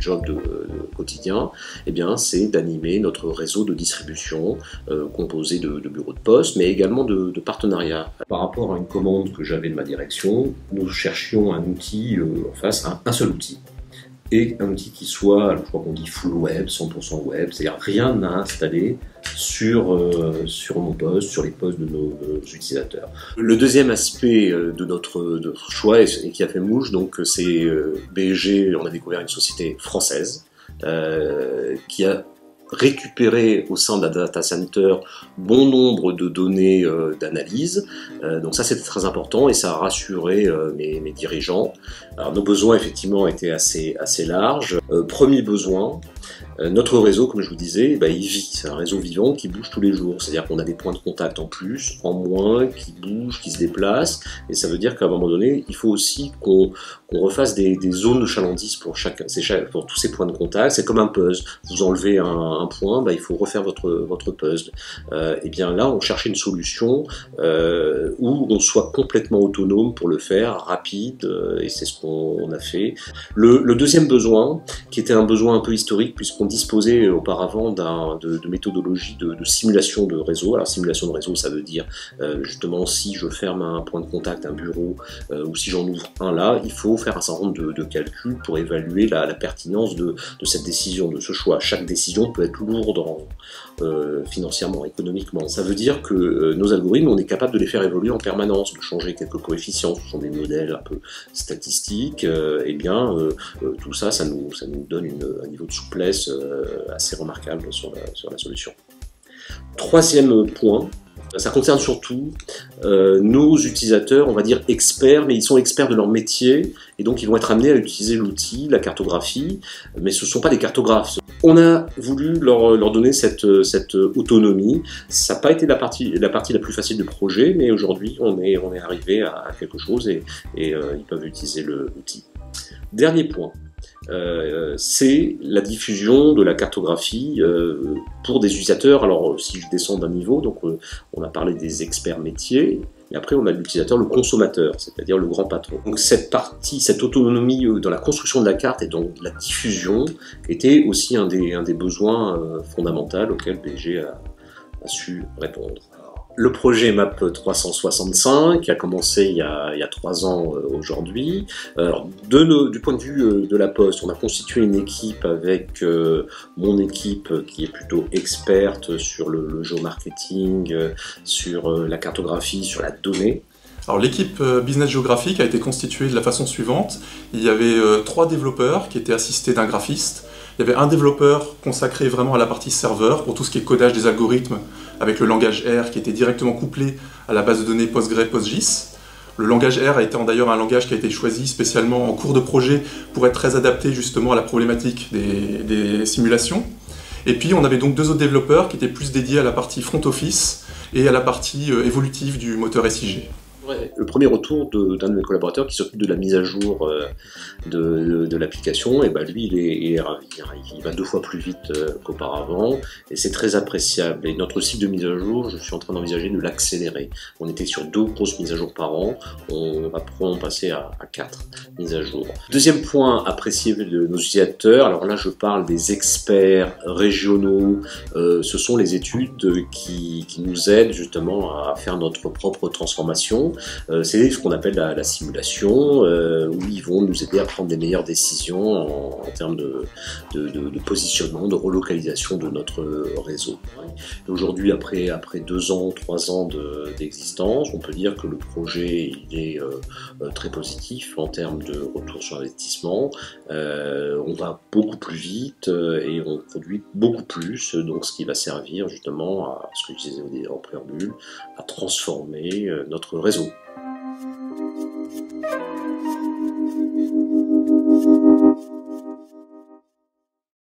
job quotidien, eh bien, c'est d'animer notre réseau de distribution composé de bureaux de poste, mais également de partenariats. Par rapport à une commande que j'avais de ma direction, nous cherchions un outil en face, un seul outil. Et un outil qui soit, alors je crois qu'on dit full web, 100% web, c'est-à-dire rien à installer sur nos postes, sur les postes de nos utilisateurs. Le deuxième aspect de notre choix, et qui a fait mouche, donc c'est BSG, on a découvert une société française qui a récupéré au sein d'un data center bon nombre de données d'analyse. Donc ça c'était très important et ça a rassuré mes dirigeants. Alors nos besoins effectivement étaient assez larges. Premier besoin, notre réseau, comme je vous disais, il vit. C'est un réseau vivant qui bouge tous les jours. C'est-à-dire qu'on a des points de contact en plus, en moins, qui bougent, qui se déplacent. Et ça veut dire qu'à un moment donné, il faut aussi qu'on refasse des zones de chalandise pour tous ces points de contact. C'est comme un puzzle. Vous enlevez un point, il faut refaire votre puzzle. Et bien là, on cherchait une solution où on soit complètement autonome pour le faire, rapide, et c'est ce qu'on a fait. Le deuxième besoin, qui était un besoin un peu historique, puisqu'on disposait auparavant de méthodologies de simulation de réseau. Alors simulation de réseau, ça veut dire justement si je ferme un point de contact, un bureau, ou si j'en ouvre un là, il faut faire un certain nombre de calculs pour évaluer la pertinence de cette décision, de ce choix. Chaque décision peut être lourde financièrement, économiquement. Ça veut dire que nos algorithmes, on est capable de les faire évoluer en permanence, de changer quelques coefficients, ce sont des modèles un peu statistiques, et bien tout ça, ça nous donne un niveau de souplesse assez remarquable sur la solution. Troisième point, ça concerne surtout nos utilisateurs, on va dire experts, mais ils sont experts de leur métier, et donc ils vont être amenés à utiliser l'outil, la cartographie, mais ce ne sont pas des cartographes. On a voulu leur donner cette autonomie. Ça n'a pas été la partie la plus facile du projet, mais aujourd'hui on est arrivé à quelque chose et ils peuvent utiliser l'outil. Dernier point. C'est la diffusion de la cartographie pour des utilisateurs. Alors si je descends d'un niveau, donc on a parlé des experts métiers, et après on a l'utilisateur, le consommateur, c'est-à-dire le grand patron. Donc cette autonomie dans la construction de la carte et dans la diffusion était aussi un des besoins fondamentaux auxquels BSG a su répondre. Le projet MAP 365 qui a commencé il y a 3 ans aujourd'hui. Du point de vue de la Poste, on a constitué une équipe avec mon équipe qui est plutôt experte sur le géomarketing, sur la cartographie, sur la donnée. Alors l'équipe Business Géographique a été constituée de la façon suivante. Il y avait 3 développeurs qui étaient assistés d'un graphiste. Il y avait un développeur consacré vraiment à la partie serveur, pour tout ce qui est codage des algorithmes, avec le langage R qui était directement couplé à la base de données PostgreSQL. Le langage R a été d'ailleurs un langage qui a été choisi spécialement en cours de projet pour être très adapté justement à la problématique des simulations. Et puis on avait donc 2 autres développeurs qui étaient plus dédiés à la partie front office et à la partie évolutive du moteur SIG. Le premier retour d'un de mes collaborateurs qui s'occupe de la mise à jour de l'application, et lui il est ravi, il va 2 fois plus vite qu'auparavant et c'est très appréciable. Et notre cycle de mise à jour, je suis en train d'envisager de l'accélérer. On était sur 2 grosses mises à jour par an, on va probablement passer à 4 mises à jour. Deuxième point apprécié de nos utilisateurs, alors là je parle des experts régionaux, ce sont les études qui nous aident justement à faire notre propre transformation. C'est ce qu'on appelle la simulation, où ils vont nous aider à prendre des meilleures décisions en termes de positionnement, de relocalisation de notre réseau. Aujourd'hui, après 2 ans, 3 ans d'existence, on peut dire que le projet il est très positif en termes de retour sur investissement. On va beaucoup plus vite et on produit beaucoup plus, donc ce qui va servir justement à ce que je disais en préambule, à transformer notre réseau.